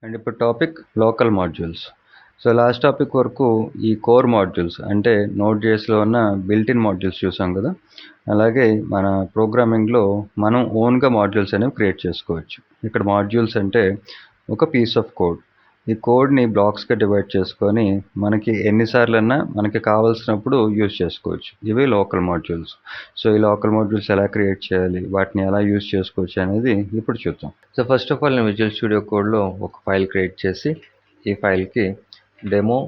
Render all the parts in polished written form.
And ఇప్పుడు topic local modules. So last topic వరకు ఈ కోర్ మాడ్యూల్స్ అంటే Node.jsలో ఉన్న బిల్ట్-ఇన్ మాడ్యూల్స్ చూసాం కదా. అలాగే మన ప్రోగ్రామింగ్లో మనం ఓన్గా మాడ్యూల్స్ అనేవి క్రియేట్ చేసుకోవచ్చు. ఇక్కడ మాడ్యూల్స్ అంటే ఒక పీస్ ఆఫ్ కోడ్. ఈ కోడ్ని బ్లాక్స్గా డివైడ్ చేసుకొని మనకి ఎన్నిసార్లన్నా మనకి కావాల్సినప్పుడు యూజ్ చేసుకోవచ్చు. ఇవి లోకల్ మాడ్యూల్స్. సో ఈ లోకల్ మాడ్యూల్స్ ఎలా క్రియేట్ చేయాలి, వాటిని ఎలా యూజ్ చేసుకోవచ్చు అనేది ఇప్పుడు చూద్దాం. సో ఫస్ట్ ఆఫ్ ఆల్ నేను విజువల్ స్టూడియో కోడ్లో ఒక ఫైల్ క్రియేట్ చేసి ఈ ఫైల్కి డెమో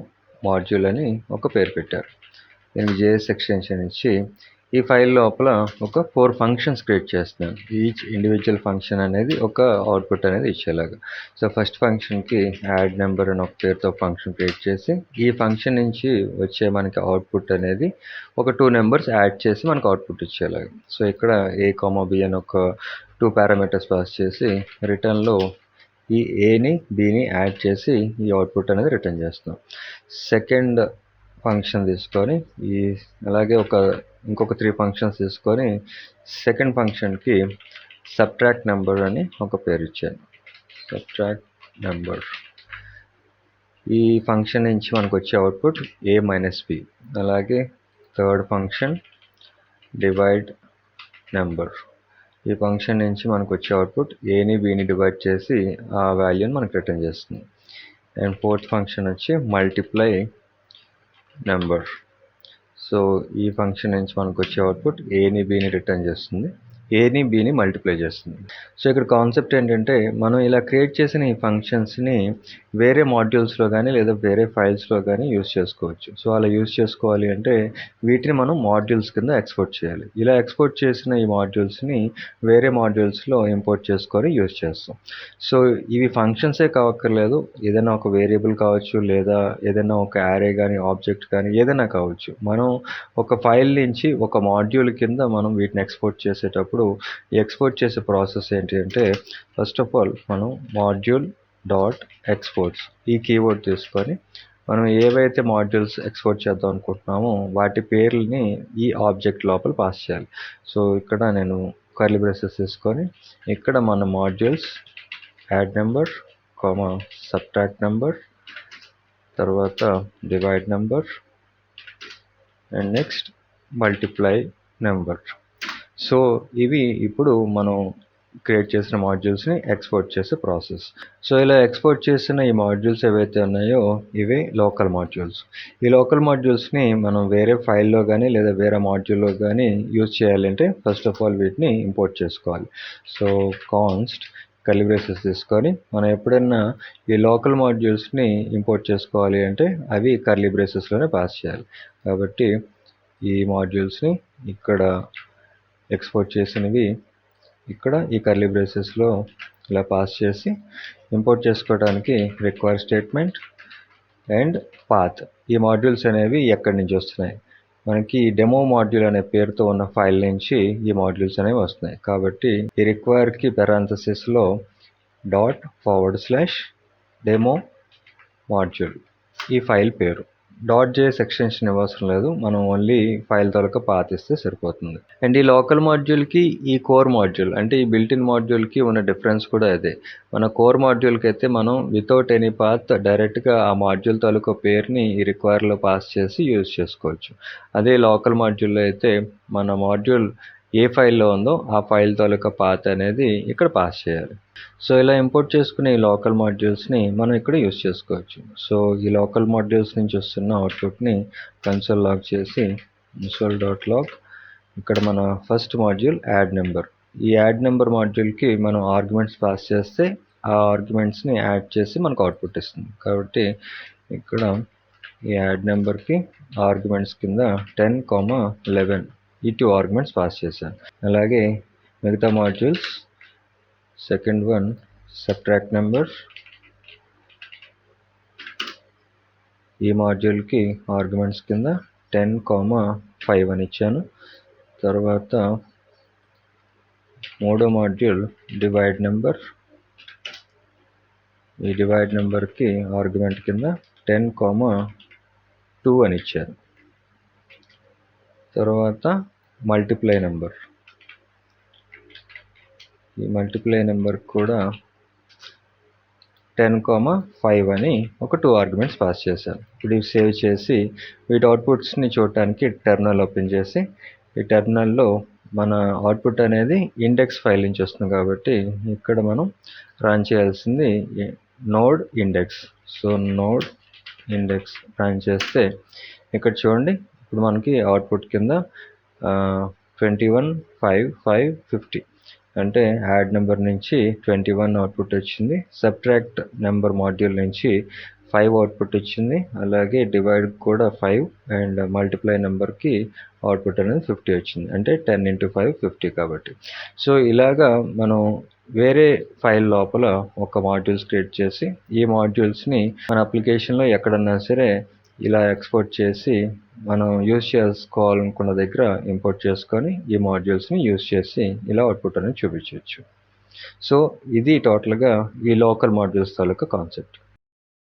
మాడ్యూల్ అని ఒక పేరు పెట్టారు. నేను జేఎస్ ఎక్స్టెన్షన్ ఇచ్చి ఈ ఫైల్ లోపల ఒక 4 ఫంక్షన్స్ క్రియేట్ చేస్తున్నాను. ఈచ్ ఇండివిజువల్ ఫంక్షన్ అనేది ఒక అవుట్పుట్ అనేది ఇచ్చేలాగా. సో ఫస్ట్ ఫంక్షన్కి యాడ్ నెంబర్ అని ఒక పేరుతో ఫంక్షన్ క్రియేట్ చేసి ఈ ఫంక్షన్ నుంచి వచ్చే మనకి అవుట్పుట్ అనేది ఒక 2 నెంబర్స్ యాడ్ చేసి మనకు అవుట్పుట్ ఇచ్చేలాగా. సో ఇక్కడ a, b అని ఒక 2 పారామీటర్స్ పాస్ చేసి రిటర్న్లో ఈ ఏని బిని యాడ్ చేసి ఈ అవుట్పుట్ అనేది రిటర్న్ చేస్తాం. సెకండ్ ఫంక్షన్ తీసుకొని అలాగే ఇంకొక 3 ఫంక్షన్స్ తీసుకొని సెకండ్ ఫంక్షన్కి సబ్ట్రాక్ట్ నెంబర్ అని ఒక పేరు ఇచ్చాను. Subtract number. ఈ ఫంక్షన్ నుంచి మనకు వచ్చే అవుట్పుట్ a - b. అలాగే థర్డ్ ఫంక్షన్ డివైడ్ నెంబర్. ఈ ఫంక్షన్ నుంచి మనకు వచ్చే అవుట్పుట్ ఏని బిని డివైడ్ చేసి ఆ వాల్యూని మనకు రిటర్న్ చేస్తుంది. అండ్ ఫోర్త్ ఫంక్షన్ వచ్చి మల్టిప్లై నెంబర్. సో ఈ ఫంక్షన్ నుంచి మనకు వచ్చే అవుట్పుట్ ఏని బిని రిటర్న్ చేస్తుంది, ఏని బిని మల్టిప్లై చేస్తుంది. సో ఇక్కడ కాన్సెప్ట్ ఏంటంటే మనం ఇలా క్రియేట్ చేసిన ఈ ఫంక్షన్స్ని వేరే మాడ్యూల్స్లో కానీ లేదా వేరే ఫైల్స్లో కానీ యూజ్ చేసుకోవచ్చు. సో అలా యూజ్ చేసుకోవాలి అంటే వీటిని మనం మాడ్యూల్స్ కింద ఎక్స్పోర్ట్ చేయాలి. ఇలా ఎక్స్పోర్ట్ చేసిన ఈ మాడ్యూల్స్ని వేరే మాడ్యూల్స్లో ఇంపోర్ట్ చేసుకొని యూజ్ చేస్తాం. సో ఇవి ఫంక్షన్సే కావక్కర్లేదు, ఏదైనా ఒక వేరియబుల్ కావచ్చు లేదా ఏదైనా ఒక యారే కానీ ఆబ్జెక్ట్ కానీ ఏదైనా కావచ్చు. మనం ఒక ఫైల్ నుంచి ఒక మాడ్యూల్ కింద మనం వీటిని ఎక్స్పోర్ట్ చేసేటప్పుడు ఈ ఎక్స్పోర్ట్ చేసే ప్రాసెస్ ఏంటి అంటే ఫస్ట్ ఆఫ్ ఆల్ మనం మాడ్యూల్ డాట్ ఎక్స్పోర్ట్స్ ఈ కీవర్డ్ తీసుకొని మనం ఏవైతే మాడ్యూల్స్ ఎక్స్పోర్ట్ చేద్దాం అనుకుంటున్నామో వాటి పేర్లని ఈ ఆబ్జెక్ట్ లోపల పాస్ చేయాలి. సో ఇక్కడ నేను కర్లీ బ్రేసెస్ తీసుకొని ఇక్కడ మన modules add number, subtract number, తర్వాత divide number and next multiply number. So ఇవి ఇప్పుడు మనం క్రియేట్ చేసిన మాడ్యూల్స్ని ఎక్స్పోర్ట్ చేసే ప్రాసెస్. సో ఇలా ఎక్స్పోర్ట్ చేసిన ఈ మాడ్యూల్స్ ఏవైతే ఉన్నాయో ఇవే లోకల్ మాడ్యూల్స్. ఈ లోకల్ మాడ్యూల్స్ని మనం వేరే ఫైల్లో కానీ లేదా వేరే మాడ్యూల్లో కానీ యూజ్ చేయాలంటే ఫస్ట్ ఆఫ్ ఆల్ వీటిని ఇంపోర్ట్ చేసుకోవాలి. సో కాన్స్ట్ కర్లీ బ్రేసెస్ తీసుకొని మనం ఎప్పుడైనా ఈ లోకల్ మాడ్యూల్స్ని ఇంపోర్ట్ చేసుకోవాలి అంటే అవి కర్లీ బ్రేసెస్లోనే పాస్ చేయాలి. కాబట్టి ఈ మాడ్యూల్స్ని ఇక్కడ ఎక్స్పోర్ట్ చేసినవి ఇక్కడ ఈ కర్లీ బ్రేసెస్లో ఇలా పాస్ చేసి ఇంపోర్ట్ చేసుకోవడానికి రిక్వైర్ స్టేట్మెంట్ అండ్ పాత్. ఈ మాడ్యూల్స్ అనేవి ఎక్కడి నుంచి వస్తున్నాయి, మనకి డెమో మాడ్యూల్ అనే పేరుతో ఉన్న ఫైల్ నుంచి ఈ మాడ్యూల్స్ అనేవి వస్తున్నాయి. కాబట్టి ఈ రిక్వైర్కి పెరాంథసిస్లో ./డెమో మాడ్యూల్ ఈ ఫైల్ పేరు. .js ఎక్స్టెన్షన్ ఇవ్వవసరం లేదు, మనం ఓన్లీ ఫైల్ తాలూకా పాత్ ఇస్తే సరిపోతుంది. అండ్ ఈ లోకల్ మాడ్యూల్కి ఈ కోర్ మాడ్యూల్ అంటే ఈ బిల్ట్-ఇన్ మాడ్యూల్కి ఉన్న డిఫరెన్స్ కూడా అదే. మన కోర్ మాడ్యూల్కి అయితే మనం వితౌట్ ఎనీ పాత్ డైరెక్ట్గా ఆ మాడ్యూల్ తాలూకా పేరుని ఈ రిక్వైర్లో పాస్ చేసి యూజ్ చేసుకోవచ్చు. అదే లోకల్ మాడ్యూల్లో అయితే మన మాడ్యూల్ ఏ ఫైల్లో ఉందో ఆ ఫైల్ తాలూకా పాత్ అనేది ఇక్కడ పాస్ చేయాలి. సో ఇలా ఇంపోర్ట్ చేసుకునే ఈ లోకల్ మాడ్యూల్స్ని మనం ఇక్కడ యూజ్ చేసుకోవచ్చు. సో ఈ లోకల్ మాడ్యూల్స్ నుంచి వస్తున్న అవుట్పుట్ని కన్సోల్ లాగ్ చేసి console.log ఇక్కడ మన ఫస్ట్ మాడ్యూల్ యాడ్ నెంబర్. ఈ యాడ్ నెంబర్ మాడ్యూల్కి మనం ఆర్గ్యుమెంట్స్ పాస్ చేస్తే ఆ ఆర్గ్యుమెంట్స్ని యాడ్ చేసి మనకు అవుట్పుట్ ఇస్తుంది. కాబట్టి ఇక్కడ ఈ యాడ్ నెంబర్కి ఆర్గ్యుమెంట్స్ కింద 10, 11 ఈ 2 ఆర్గ్యుమెంట్స్ పాస్ చేశాను. అలాగే మిగతా modules second one subtract number, ఈ మాడ్యూల్కి ఆర్గ్యుమెంట్స్ కింద 10, 5 అని ఇచ్చాను. తర్వాత మూడో మాడ్యూల్ డివైడ్ నెంబర్, ఈ డివైడ్ నెంబర్కి ఆర్గ్యుమెంట్ కింద 10, 2 అని ఇచ్చాను. తర్వాత మల్టిప్లై నెంబర్, ఈ మల్టిప్లై నెంబర్ కూడా 10,5 అని ఒక 2 ఆర్గ్యుమెంట్స్ పాస్ చేశాను. ఇప్పుడు ఇవి సేవ్ చేసి వీటి అవుట్పుట్స్ని చూడటానికి టెర్మినల్ ఓపెన్ చేసి ఈ టెర్మినల్లో మన అవుట్పుట్ అనేది ఇండెక్స్ ఫైల్ నుంచి వస్తుంది కాబట్టి ఇక్కడ మనం రన్ చేయాల్సింది node index. So node index run చేస్తే ఇక్కడ చూడండి, ఇప్పుడు మనకి అవుట్పుట్ కింద 21, 5, 5, 50 అంటే యాడ్ నెంబర్ నుంచి 21 అవుట్పుట్ వచ్చింది. సబ్ట్రాక్ట్ నెంబర్ మాడ్యూల్ నుంచి 5 అవుట్పుట్ వచ్చింది. అలాగే డివైడ్ కూడా 5 అండ్ మల్టిప్లై నెంబర్కి అవుట్పుట్ అనేది 50 వచ్చింది. అంటే 10 into 5 50 కాబట్టి. సో ఇలాగా మనం వేరే ఫైల్ లోపల ఒక మాడ్యూల్స్ క్రియేట్ చేసి ఈ మాడ్యూల్స్ని మన అప్లికేషన్లో ఎక్కడన్నా సరే ఇలా ఎక్స్పోర్ట్ చేసి మనం యూజ్ చేసుకోవాలనుకున్న దగ్గర ఇంపోర్ట్ చేసుకొని ఈ మాడ్యూల్స్ని యూజ్ చేసి ఇలా అవుట్పుట్ అనేది చూపించవచ్చు. సో ఇది టోటల్గా ఈ లోకల్ మాడ్యూల్స్ తాలూకా కాన్సెప్ట్.